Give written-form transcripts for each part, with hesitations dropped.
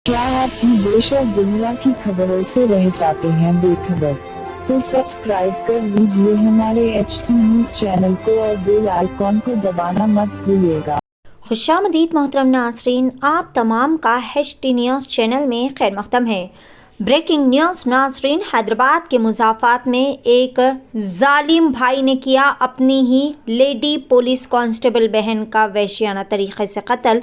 क्या आप भी देश और दुनिया की खबरों से रह जाते हैं बेखबर? तो सब्सक्राइब कर लीजिए हमारे HT न्यूज चैनल को और बेल आइकॉन को दबाना मत भूलिएगा। खुशामदीद मोहतरम नाज़रीन, आप तमाम का HT न्यूज़ चैनल में खैर मक़दम है। ब्रेकिंग न्यूज़ नाज़रीन, हैदराबाद के मुज़ाफ़ात में एक जालिम भाई ने किया अपनी ही लेडी पुलिस कांस्टेबल बहन का वहशियाना तरीक़े से कत्ल।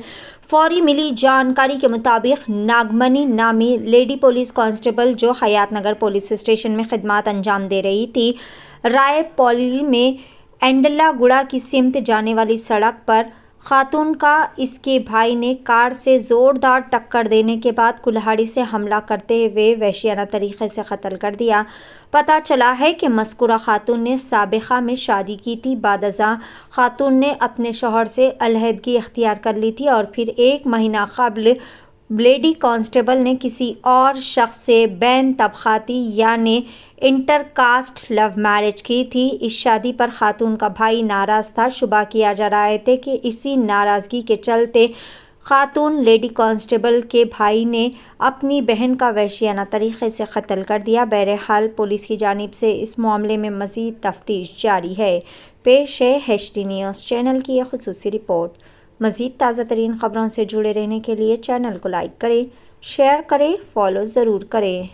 फौरी मिली जानकारी के मुताबिक नागमनी नामी लेडी पुलिस कांस्टेबल जो हयात नगर पुलिस स्टेशन में खिदमत अंजाम दे रही थी, राय पॉली में एंडला गुड़ा की सिमत जाने वाली सड़क पर खातून का इसके भाई ने कार से ज़ोरदार टक्कर देने के बाद कुल्हाड़ी से हमला करते हुए वहशियाना तरीक़े से कत्ल कर दिया। पता चला है कि मज़कूरा खातून ने साबिक़ा में शादी की थी। बादअज़ां खातून ने अपने शौहर से अलहदगी इख्तियार कर ली थी और फिर 1 महीना क़ब्ल लेडी कांस्टेबल ने किसी और शख्स से बैन तबक़ाती यानी इंटरकास्ट लव मैरिज की थी। इस शादी पर खातून का भाई नाराज़ था। शुबा किया जा रहा है कि इसी नाराज़गी के चलते खातून लेडी कांस्टेबल के भाई ने अपनी बहन का वहशियाना तरीक़े से कत्ल कर दिया। बहरहाल पुलिस की जानिब से इस मामले में मज़ीद तफ्तीश जारी है। पेश है HT न्यूज़ चैनल की यह ख़ुसूसी रिपोर्ट। मज़ीद ताज़ा तरीन ख़बरों से जुड़े रहने के लिए चैनल को लाइक करें, शेयर करें, फॉलो ज़रूर करें।